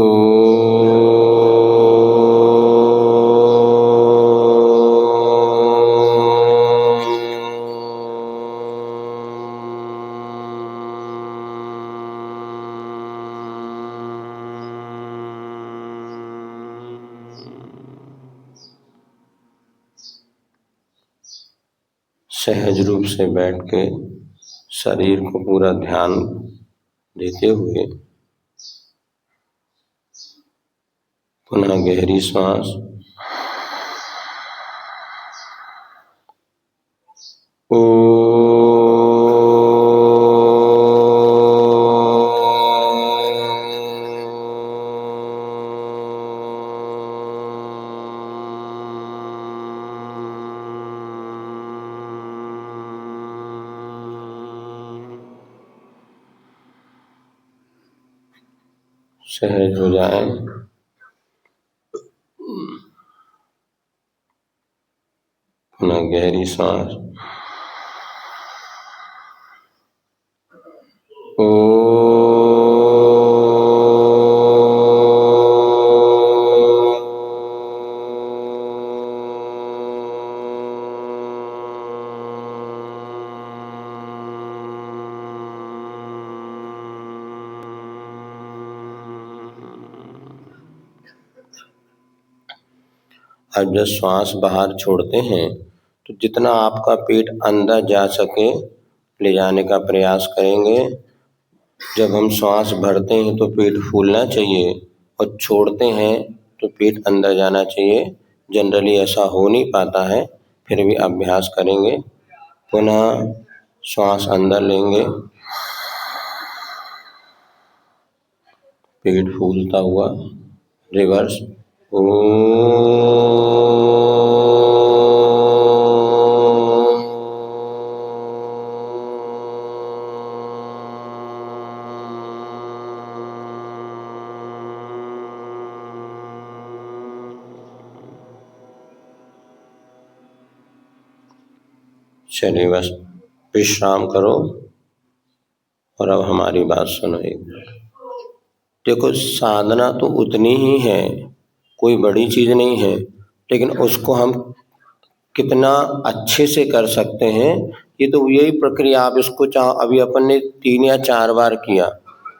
सहज रूप से बैठ के शरीर को पूरा ध्यान देते हुए पुनः गहरी सांस। सहज हो जाए। पुनः गहरी सांस। अब जब श्वास बाहर छोड़ते हैं तो जितना आपका पेट अंदर जा सके ले जाने का प्रयास करेंगे। जब हम श्वास भरते हैं तो पेट फूलना चाहिए और छोड़ते हैं तो पेट अंदर जाना चाहिए। जनरली ऐसा हो नहीं पाता है, फिर भी अभ्यास करेंगे। पुनः श्वास अंदर लेंगे, पेट फूलता हुआ रिवर्स। चलिए बस विश्राम करो और अब हमारी बात सुनो एक बार। देखो, साधना तो उतनी ही है, कोई बड़ी चीज नहीं है, लेकिन उसको हम कितना अच्छे से कर सकते हैं ये तो यही प्रक्रिया। आप इसको चाहो, अभी अपन ने 3 या 4 बार किया,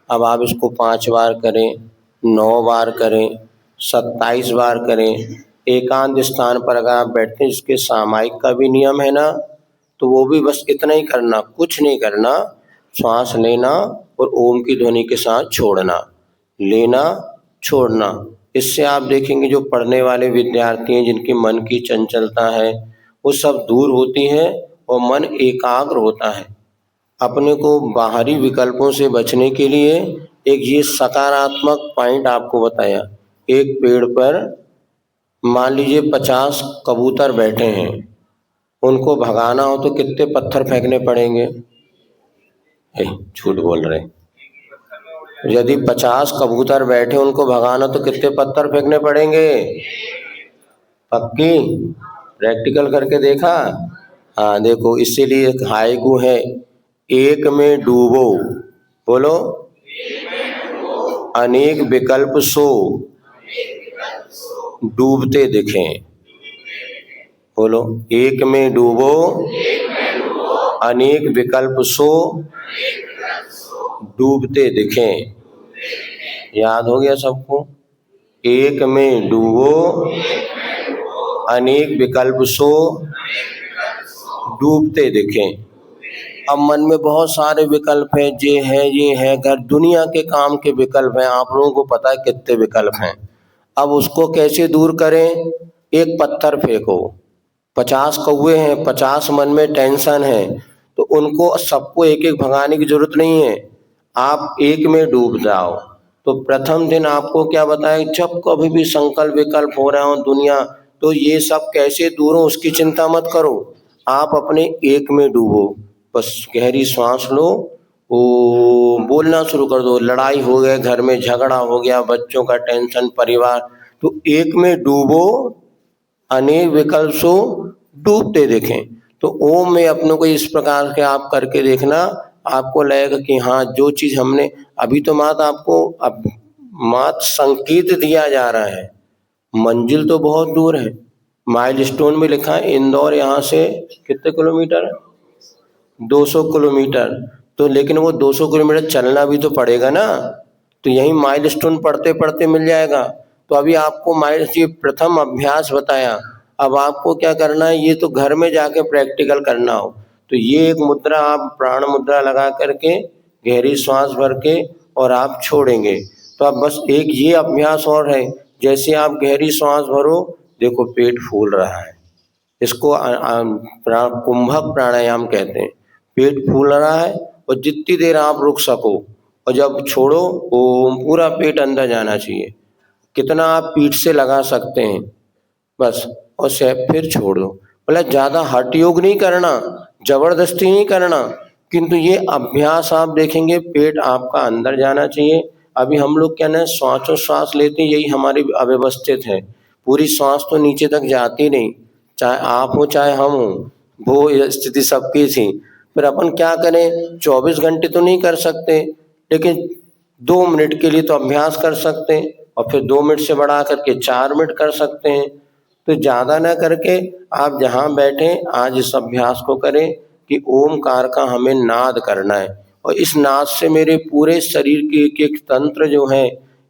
अब आप इसको 5 बार करें, 9 बार करें, 27 बार करें। एकांत स्थान पर अगर आप बैठते हैं, जिसके सामायिक का भी नियम है ना, तो वो भी बस इतना ही करना, कुछ नहीं करना। श्वास लेना और ओम की ध्वनि के साथ छोड़ना, लेना छोड़ना। इससे आप देखेंगे जो पढ़ने वाले विद्यार्थी हैं, जिनके मन की चंचलता है, वो सब दूर होती है और मन एकाग्र होता है। अपने को बाहरी विकल्पों से बचने के लिए एक ये सकारात्मक पॉइंट आपको बताया। एक पेड़ पर मान लीजिए 50 कबूतर बैठे हैं, उनको भगाना हो तो कितने पत्थर फेंकने पड़ेंगे? झूठ बोल रहे। यदि 50 कबूतर बैठे, उनको भगाना तो कितने पत्थर फेंकने पड़ेंगे? पक्की? प्रैक्टिकल करके देखा? हाँ देखो, इसीलिए एक हाइकू है, एक में डूबो, बोलो, अनेक विकल्प सो डूबते दिखें। बोलो, एक में डूबो, अनेक विकल्प सो डूबते दिखें। याद हो गया सबको? एक में डूबो, अनेक विकल्प सो डूबते दिखें। अब मन में बहुत सारे विकल्प हैं, ये है घर दुनिया के काम के विकल्प हैं, आप लोगों को पता है कितने विकल्प हैं। अब उसको कैसे दूर करें? एक पत्थर फेंको, 50 कौवे हैं, 50 मन में टेंशन है, तो उनको सबको एक एक भगाने की जरूरत नहीं है, आप एक में डूब जाओ। तो प्रथम दिन आपको क्या बताया, जब कभी भी संकल्प विकल्प हो रहा हो दुनिया, तो ये सब कैसे दूर हो उसकी चिंता मत करो, आप अपने एक में डूबो। बस गहरी सांस लो, ओ बोलना शुरू कर दो। लड़ाई हो गया, घर में झगड़ा हो गया, बच्चों का टेंशन, परिवार, तो एक में डूबो, अनेक विकल्प सो डूबते देखें। तो ओम में अपनों को इस प्रकार के आप करके देखना, आपको लगेगा कि हाँ जो चीज हमने अभी तो मात्र आपको अब मात्र संकेत दिया जा रहा है, मंजिल तो बहुत दूर है। माइलस्टोन में लिखा है इंदौर यहाँ से कितने किलोमीटर, 200 किलोमीटर। तो लेकिन वो 200 किलोमीटर चलना भी तो पड़ेगा ना, तो यही माइलस्टोन पढ़ते पढ़ते मिल जाएगा। तो अभी आपको ये प्रथम अभ्यास बताया, अब आपको क्या करना है, ये तो घर में जाके प्रैक्टिकल करना हो। तो ये एक मुद्रा आप प्राण मुद्रा लगा करके गहरी सांस भर के और आप छोड़ेंगे। तो अब बस एक ये अभ्यास और है, जैसे आप गहरी सांस भरो, देखो पेट फूल रहा है, इसको कुंभक प्राणायाम कहते हैं। पेट फूल रहा है और जितनी देर आप रुक सको, और जब छोड़ो ओम, पूरा पेट अंदर जाना चाहिए, कितना आप पीठ से लगा सकते हैं बस, और से फिर छोड़ दो। मतलब ज़्यादा हठ योग नहीं करना, जबरदस्ती नहीं करना, किंतु ये अभ्यास आप देखेंगे पेट आपका अंदर जाना चाहिए। अभी हम लोग क्या ना श्वास लेते हैं, यही हमारी अव्यवस्थित है, पूरी सांस तो नीचे तक जाती नहीं, चाहे आप हो चाहे हम हो, वो स्थिति सबकी थी। फिर अपन क्या करें, 24 घंटे तो नहीं कर सकते, लेकिन 2 मिनट के लिए तो अभ्यास कर सकते हैं, और फिर 2 मिनट से बढ़ा करके 4 मिनट कर सकते हैं। तो ज़्यादा ना करके आप जहाँ बैठे आज इस अभ्यास को करें कि ओमकार का हमें नाद करना है, और इस नाद से मेरे पूरे शरीर के एक एक तंत्र जो है,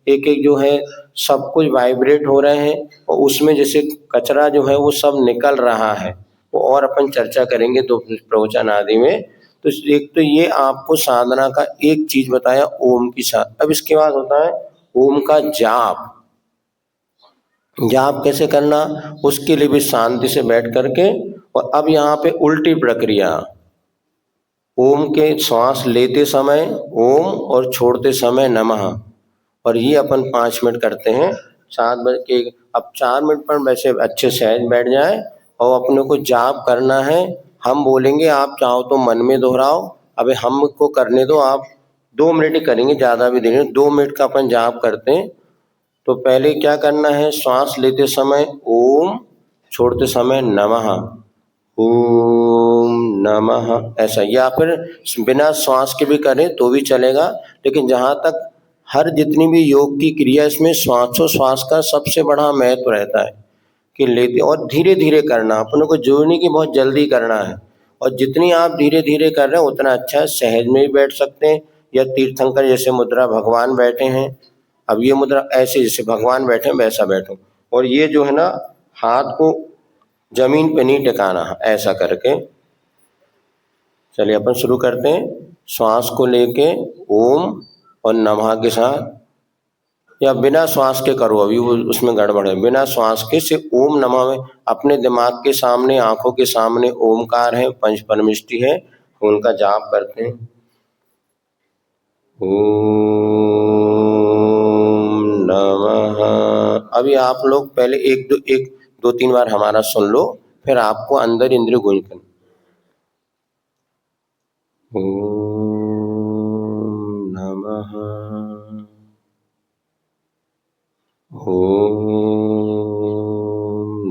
एक एक जो है सब कुछ वाइब्रेट हो रहे हैं, और उसमें जैसे कचरा जो है वो सब निकल रहा है। वो और अपन चर्चा करेंगे तो प्रवचन आदि में। तो एक तो ये आपको साधना का एक चीज बताया ओम की साथ। अब इसके बाद होता है ओम का जाप। जाप कैसे करना, उसके लिए भी शांति से बैठ करके, और अब यहाँ पे उल्टी प्रक्रिया, ओम के श्वास लेते समय ओम और छोड़ते समय नमः, और ये अपन 5 मिनट करते हैं। 7 बज के अब 4 मिनट पर वैसे अच्छे सहज बैठ जाए, और अपने को जाप करना है। हम बोलेंगे, आप चाहो तो मन में दोहराओ, अबे हमको करने दो, आप 2 मिनट ही करेंगे, ज़्यादा भी देंगे। 2 मिनट का अपन जाप करते हैं। तो पहले क्या करना है, श्वास लेते समय ओम, छोड़ते समय नमः, ओम नमः, ऐसा, या फिर बिना श्वास के भी करें तो भी चलेगा। लेकिन जहाँ तक हर जितनी भी योग की क्रिया, इसमें श्वासोश्वास का सबसे बड़ा महत्व रहता है कि लेते और धीरे धीरे करना, अपनों को जरूरी नहीं कि बहुत जल्दी करना है, और जितनी आप धीरे धीरे कर रहे हैं उतना अच्छा है। सहज में भी बैठ सकते हैं, या तीर्थंकर जैसे मुद्रा भगवान बैठे हैं, अब ये मुद्रा ऐसे जैसे भगवान बैठे हैं वैसा बैठो, और ये जो है ना हाथ को जमीन पे नहीं टिकाना, ऐसा करके। चलिए अपन शुरू करते हैं। श्वास को लेके ओम और नमः के साथ, या बिना श्वास के करो, अभी वो उसमें गड़बड़ है। बिना श्वास के से ओम नमः में अपने दिमाग के सामने, आंखों के सामने ओमकार है, पंच परमिष्टि है, उनका जाप करते हैं। ओम नमः। अभी आप लोग पहले एक दो तीन बार हमारा सुन लो, फिर आपको अंदर इंद्रिय गूंज करना। ओम नमः, ओम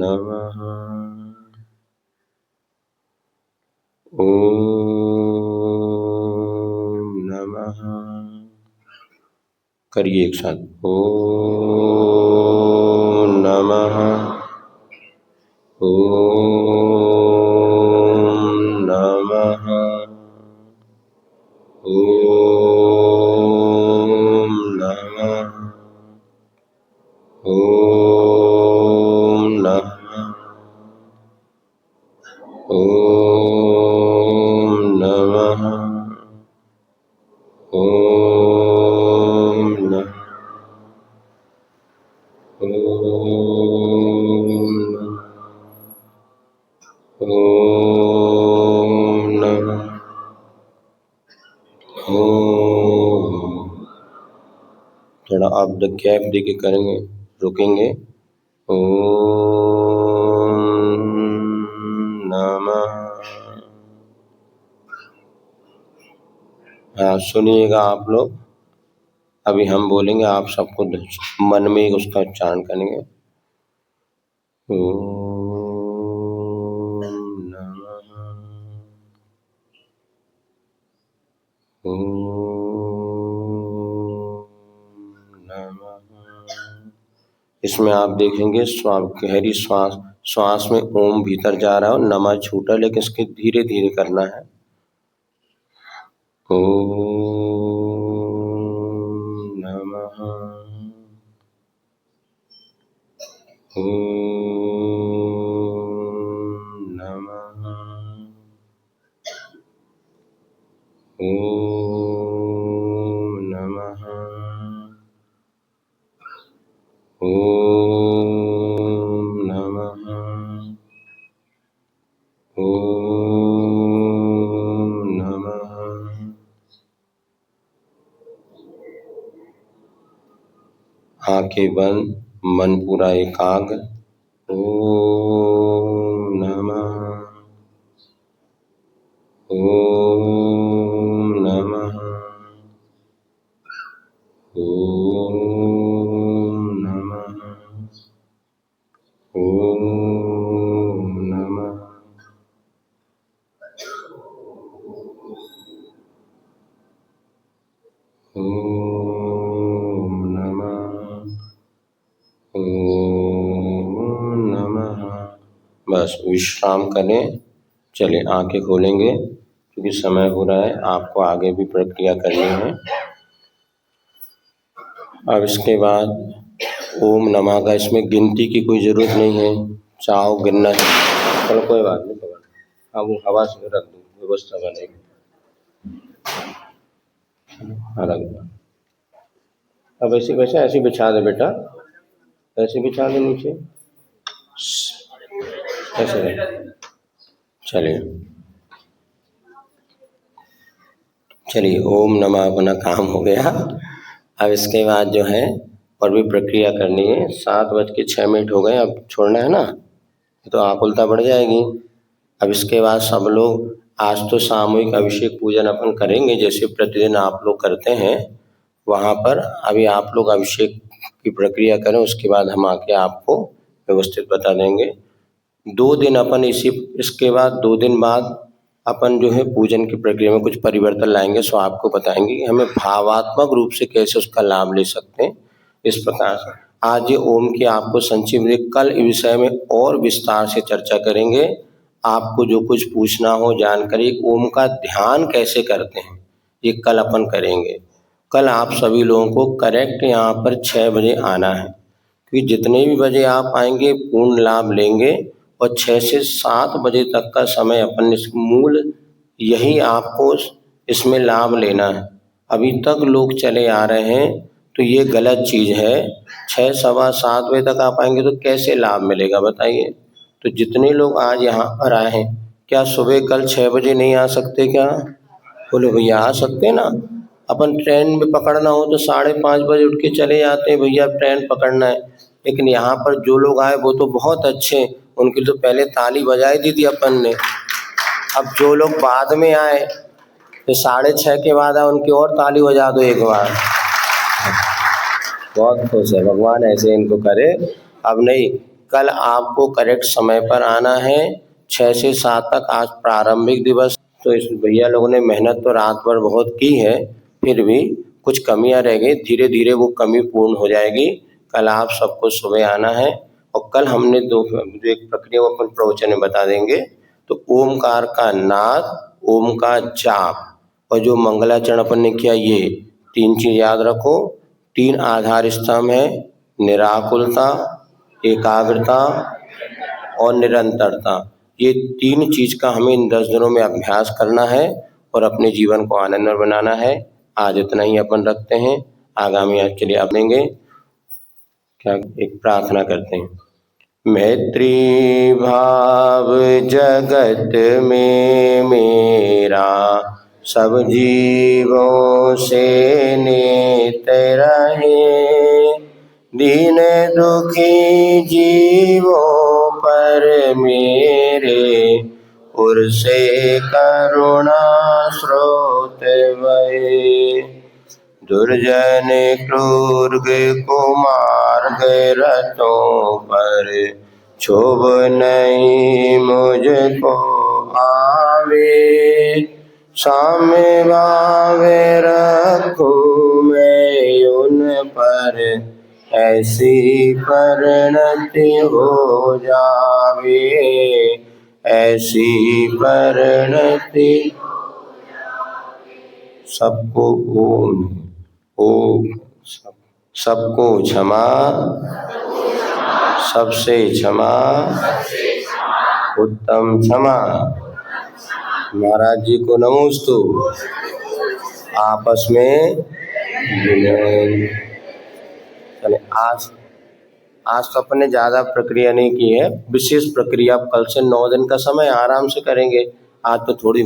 नमः, ओम नमः। करिए एक साथ, ओम नमः, ओम नमः, ओम नमः, ओम नमः, ओम नमः, ओम नमः, ओम नमः, ओम। थोड़ा आप द गैप दे के करेंगे, रुकेंगे। ओम नमः। हाँ सुनिएगा आप लोग, अभी हम बोलेंगे, आप सबको मन में ही उसका उच्चारण करेंगे। ओम नमः, इसमें आप देखेंगे गहरी श्वास में ओम भीतर जा रहा है और नमा छूटा, लेकिन इसके धीरे धीरे करना है। ओम नमः, ओम नमः, ओम नमः, ओम नमः, ओम नमः। आंखें बंद, मन पूरा एकाग्र। ओम नमः, ओम नमः, ओम नमः, ओम नमः, ओम नमः, ओम नमः। बस विश्राम करें। चलिए आंखें खोलेंगे क्योंकि समय हो रहा है, आपको आगे भी प्रक्रिया करनी है। अब इसके बाद ओम नमः का इसमें गिनती की कोई ज़रूरत नहीं है, चाहो गिनना है चलो कोई बात नहीं, हाँ वो हवा से रख दो, व्यवस्था बनेगी। हाँ रख दो। अब ऐसे वैसे ऐसे बिछा दे बेटा, ऐसे बिछा दे नीचे, ऐसे रहे। चलिए ओम नमः अपना काम हो गया। अब इसके बाद जो है और भी प्रक्रिया करनी है। 7:06 हो गए, अब छोड़ना है ना, तो आकुलता बढ़ जाएगी। अब इसके बाद सब लोग आज तो सामूहिक अभिषेक पूजन अपन करेंगे जैसे प्रतिदिन आप लोग करते हैं वहाँ पर। अभी आप लोग अभिषेक की प्रक्रिया करें, उसके बाद हम आके आपको व्यवस्थित बता देंगे। 2 दिन अपन इसके बाद 2 दिन बाद अपन जो है पूजन की प्रक्रिया में कुछ परिवर्तन लाएंगे, सो आपको बताएंगे कि हमें भावात्मक रूप से कैसे उसका लाभ ले सकते हैं। इस प्रकार से आज ये ओम की आपको संक्षिप्त, कल इस विषय में और विस्तार से चर्चा करेंगे। आपको जो कुछ पूछना हो जानकारी, ओम का ध्यान कैसे करते हैं ये कल अपन करेंगे। कल आप सभी लोगों को करेक्ट यहाँ पर 6 बजे आना है, क्योंकि जितने भी बजे आप आएंगे पूर्ण लाभ लेंगे। और 6 से 7 बजे तक का समय अपन इस मूल यही आपको इसमें लाभ लेना है। अभी तक लोग चले आ रहे हैं तो ये गलत चीज़ है। 6 सवा 7 बजे तक आप आएंगे तो कैसे लाभ मिलेगा बताइए। तो जितने लोग आज यहाँ पर आए हैं, क्या सुबह कल 6 बजे नहीं आ सकते क्या? बोले भैया आ सकते ना। अपन ट्रेन में पकड़ना हो तो 5:30 बजे उठ के चले जाते हैं, भैया ट्रेन पकड़ना है। लेकिन यहाँ पर जो लोग आए वो तो बहुत अच्छे, उनकी तो पहले ताली बजाई दी थी अपन ने। अब जो लोग बाद में आए तो 6:30 के बाद आए, उनकी और ताली बजा दो एक बार। बहुत खुश है, भगवान ऐसे इनको करे। अब नहीं, कल आपको करेक्ट समय पर आना है 6 से 7 तक। आज प्रारंभिक दिवस तो इस भैया लोगों ने मेहनत तो रात भर बहुत की है, फिर भी कुछ कमियां रह गई, धीरे धीरे वो कमी पूर्ण हो जाएगी। कल आप सबको सुबह आना है। और कल हमने एक प्रक्रिया अपन प्रवचन में बता देंगे। तो ओमकार का नाद, ओम का जाप और जो मंगलाचरण अपन ने किया, ये 3 चीज याद रखो। 3 आधार स्तंभ है, निराकुलता, एकाग्रता और निरंतरता। ये 3 चीज का हमें इन 10 दिनों में अभ्यास करना है और अपने जीवन को आनंदमय बनाना है। आज इतना ही अपन रखते हैं, आगामी आज के लिए आप लेंगे क्या, एक प्रार्थना करते हैं। मैत्री भाव जगत में मेरा, सब जीवों से नित रहे। दीन दुखी जीवों पर मेरे, उर से करुणा स्रोत बहे। दुर्जन क्रूर कुमार्ग रतों पर, क्षोभ नहीं मुझको आवे। सामे भावे रखूं मैं उन पर, ऐसी परिणति हो जावे, ऐसी परिणति। सबको ओम ओम सबको क्षमा, सबसे क्षमा, उत्तम क्षमा। महाराज जी को नमोस्तु। आपस में विनय। चले आज तो अपन ने ज्यादा प्रक्रिया नहीं की है, विशेष प्रक्रिया कल से 9 दिन का समय आराम से करेंगे। आज तो थोड़ी